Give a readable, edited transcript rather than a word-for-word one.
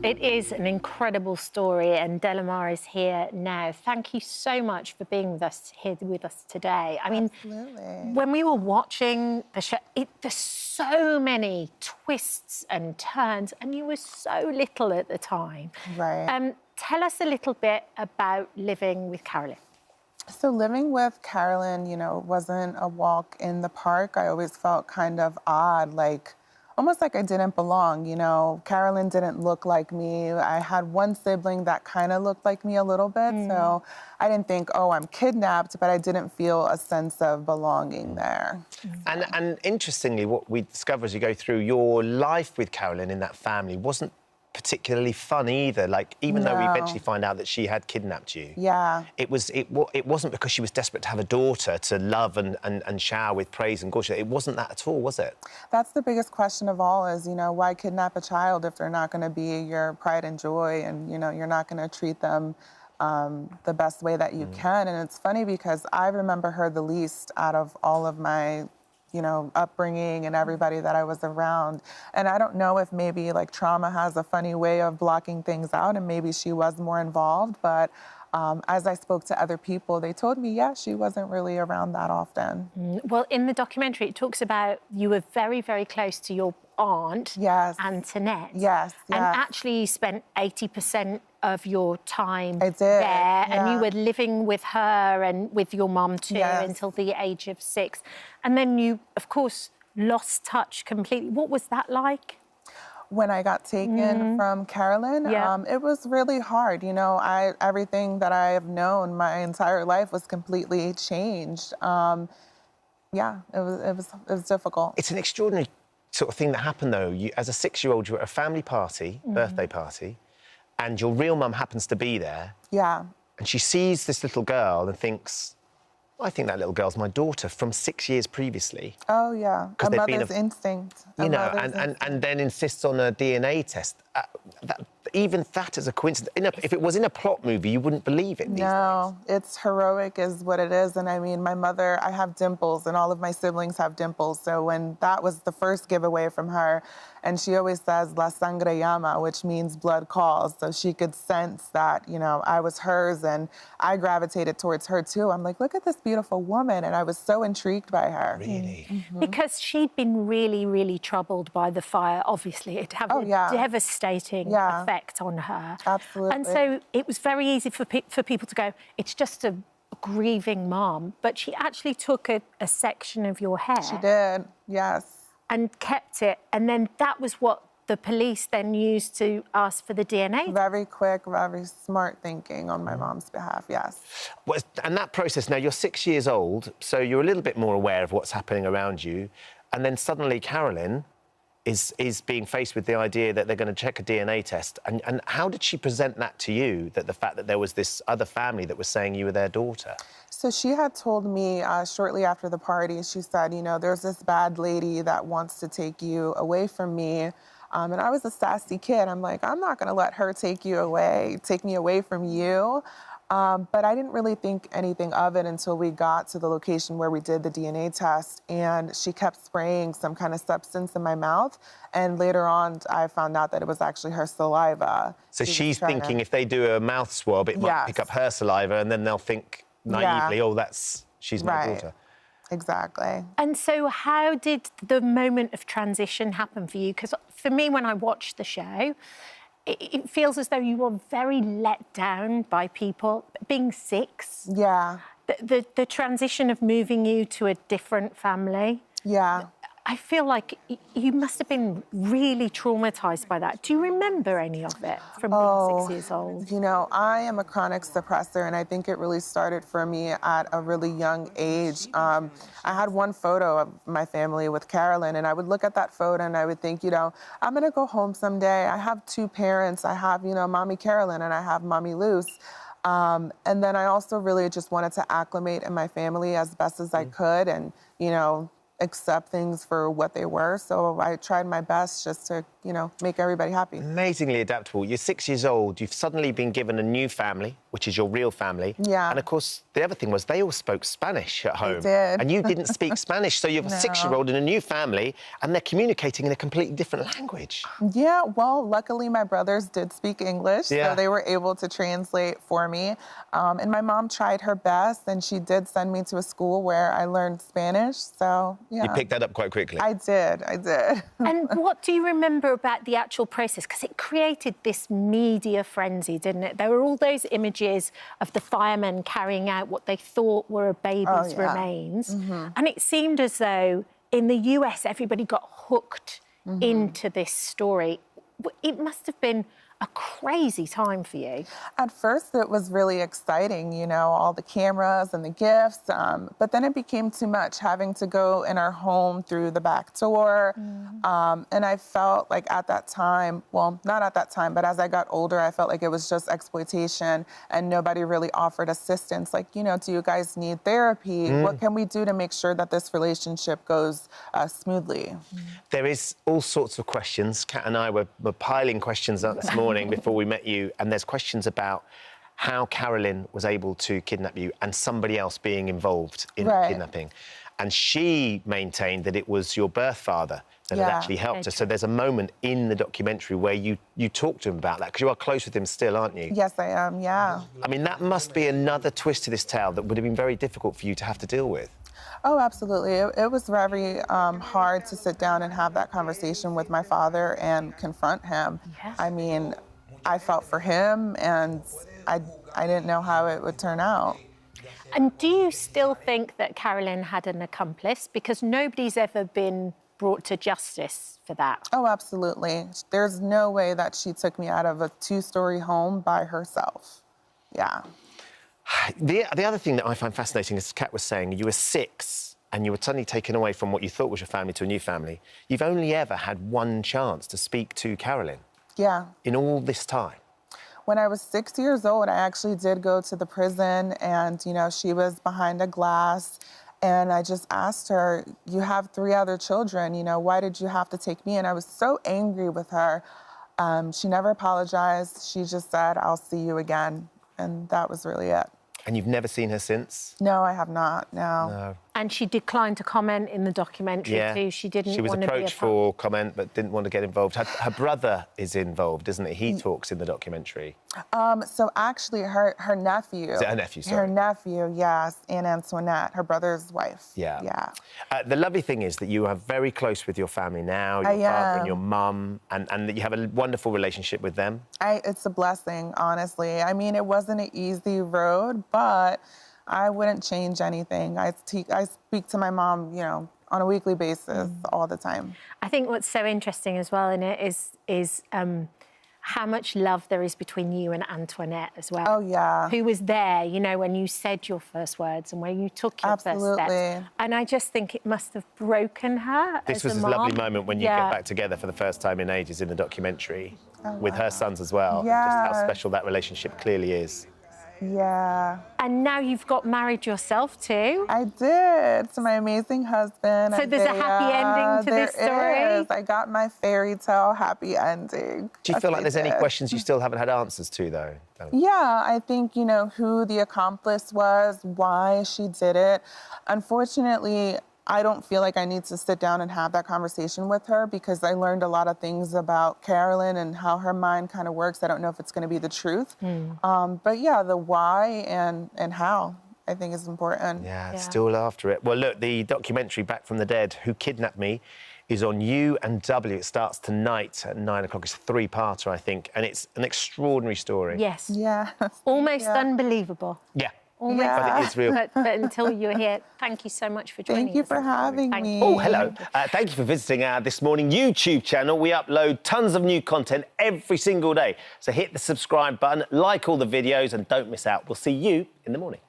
It is an incredible story, and Delimar is here now. Thank you so much for being here with us today. I mean, Absolutely. when we were watching the show, there's so many twists and turns, and you were so little at the time. Right. Tell us a little bit about living with Carolyn. So living with Carolyn, wasn't a walk in the park. I always felt kind of odd, almost like I didn't belong. Carolyn didn't look like me. I had one sibling that kind of looked like me a little bit. So I didn't think, oh, I'm kidnapped, but I didn't feel a sense of belonging there. And interestingly, what we discover as you go through your life with Carolyn in that family wasn't particularly fun either. Even though we eventually find out that she had kidnapped you, it wasn't because she was desperate to have a daughter to love and shower with praise and glory. It wasn't that at all, was it? That's the biggest question of all is, why kidnap a child if they're not going to be your pride and joy, and you're not going to treat them the best way that you can. And it's funny because I remember her the least out of all of my upbringing and everybody that I was around. And I don't know if maybe trauma has a funny way of blocking things out, and maybe she was more involved. But as I spoke to other people, they told me, yeah, she wasn't really around that often. Well, in the documentary, it talks about you were very, very close to your aunt, Antoinette. Yes. And actually you spent 80% of your time there. And you were living with her and with your mum too until the age of 6. And then you, of course, lost touch completely. What was that like? When I got taken from Carolyn, it was really hard. Everything that I have known my entire life was completely changed. It was difficult. It's an extraordinary sort of thing that happened, though. As a 6-year-old, you were at a family party, birthday party, and your real mum happens to be there. Yeah. And she sees this little girl and thinks, I think that little girl's my daughter from 6 years previously. Oh, yeah. A mother's instinct. And then insists on a DNA test. Even that is a coincidence. If it was in a plot movie, you wouldn't believe it these days. It's heroic is what it is. And I mean, my mother, I have dimples, and all of my siblings have dimples. So when that was the first giveaway from her, and she always says, La sangre llama, which means blood calls. So she could sense that, I was hers, and I gravitated towards her too. I'm like, look at this beautiful woman. And I was so intrigued by her. Really? Because she'd been really, really troubled by the fire. Obviously, it had a devastating effect on her. Absolutely. And so it was very easy for people to go, it's just a grieving mom. But she actually took a section of your hair. She did, yes. And kept it. And then that was what the police then used to ask for the DNA. Very quick, very smart thinking on my mom's behalf, yes. Well, and that process, now you're 6 years old, so you're a little bit more aware of what's happening around you. And then suddenly Carolyn is being faced with the idea that they're going to check a DNA test. And how did she present that to you, that the fact that there was this other family that was saying you were their daughter? So she had told me shortly after the party, she said, there's this bad lady that wants to take you away from me. And I was a sassy kid. I'm like, I'm not going to let her take me away from you. But I didn't really think anything of it until we got to the location where we did the DNA test, and she kept spraying some kind of substance in my mouth. And later on, I found out that it was actually her saliva. So she's thinking if they do a mouth swab, it might pick up her saliva, and then they'll think naively, oh, she's my daughter. Exactly. And so how did the moment of transition happen for you? Because for me, when I watched the show, it feels as though you were very let down by people. Being 6. Yeah. The transition of moving you to a different family. Yeah. I feel like you must have been really traumatised by that. Do you remember any of it from being 6 years old? I am a chronic suppressor, and I think it really started for me at a really young age. I had one photo of my family with Carolyn, and I would look at that photo and I would think, I'm going to go home someday. I have 2 parents. I have, Mommy Carolyn, and I have Mommy Luce. And then I also really just wanted to acclimate in my family as best as I could, and, accept things for what they were. So I tried my best just to, you know, make everybody happy. Amazingly adaptable. You're 6 years old. You've suddenly been given a new family, which is your real family. Yeah. And, of course, the other thing was they all spoke Spanish at home. They did. And you didn't speak Spanish, so you have a No. 6-year-old in a new family, and they're communicating in a completely different language. Yeah, well, luckily my brothers did speak English, so they were able to translate for me. And my mom tried her best, and she did send me to a school where I learned Spanish, so, yeah. You picked that up quite quickly. I did. And what do you remember about the actual process? Because it created this media frenzy, didn't it? There were all those images of the firemen carrying out what they thought were a baby's remains. And it seemed as though in the US, everybody got hooked into this story. It must have been a crazy time for you. At first, it was really exciting, you know, all the cameras and the gifts, but then it became too much, having to go in our home through the back door. And I felt like at that time, well, not at that time, but as I got older, I felt like it was just exploitation and nobody really offered assistance. Like, you know, do you guys need therapy? What can we do to make sure that this relationship goes smoothly? There is all sorts of questions. Kat and I were piling questions up this morning before we met you, and there's questions about how Carolyn was able to kidnap you and somebody else being involved in the kidnapping. And she maintained that it was your birth father that had actually helped her. So there's a moment in the documentary where you talk to him about that, because you are close with him still, aren't you? Yes, I am, yeah. I mean, that must be another twist to this tale that would have been very difficult for you to have to deal with. Oh, absolutely. It was very hard to sit down and have that conversation with my father and confront him. Yeah. I mean, I felt for him, and I didn't know how it would turn out. And do you still think that Carolyn had an accomplice? Because nobody's ever been brought to justice for that. Oh, absolutely. There's no way that she took me out of a 2-story home by herself. Yeah. The other thing that I find fascinating, as Kat was saying, you were 6 and you were suddenly taken away from what you thought was your family to a new family. You've only ever had one chance to speak to Carolyn. Yeah. In all this time. When I was 6 years old, I actually did go to the prison, and, you know, she was behind a glass, and I just asked her, you have 3 other children, you know, why did you have to take me? And I was so angry with her. She never apologized. She just said, I'll see you again. And that was really it. And you've never seen her since? No, I have not, no. And she declined to comment in the documentary too. She didn't want to be a part. She was approached for comment but didn't want to get involved. Her brother is involved, isn't he? He talks in the documentary. So actually her nephew. Is it her nephew, sorry? Her nephew, yes, and Antoinette, her brother's wife. Yeah. Yeah. The lovely thing is that you are very close with your family now, your father and your mum, and that you have a wonderful relationship with them. It's a blessing, honestly. I mean, it wasn't an easy road, but I wouldn't change anything. I speak to my mom, you know, on a weekly basis all the time. I think what's so interesting as well in it is how much love there is between you and Antoinette as well. Oh, yeah. Who was there, you know, when you said your first words and when you took your first steps. And I just think it must have broken her This was a lovely moment when you get back together for the first time in ages in the documentary with her sons as well. Yeah. Just how special that relationship clearly is. Yeah. And now you've got married yourself too. I did, to my amazing husband. So there's a happy ending to this story? There is. I got my fairy tale happy ending. Do you feel like there's any questions you still haven't had answers to, though? Yeah, I think, you know, who the accomplice was, why she did it. Unfortunately, I don't feel like I need to sit down and have that conversation with her, because I learned a lot of things about Carolyn and how her mind kind of works. I don't know if it's going to be the truth. But yeah, the why and how, I think, is important. Yeah, still after it. Well, look, the documentary Back from the Dead, Who Kidnapped Me, is on U&W. It starts tonight at 9 o'clock. It's a 3-parter, I think, and it's an extraordinary story. Yes. Yeah. Almost unbelievable. Yeah. Almost. But it is real. But until you're here, thank you so much for joining us. Thank you for having me. Oh, hello. Thank you for visiting our This Morning YouTube channel. We upload tons of new content every single day. So hit the subscribe button, like all the videos, and don't miss out. We'll see you in the morning.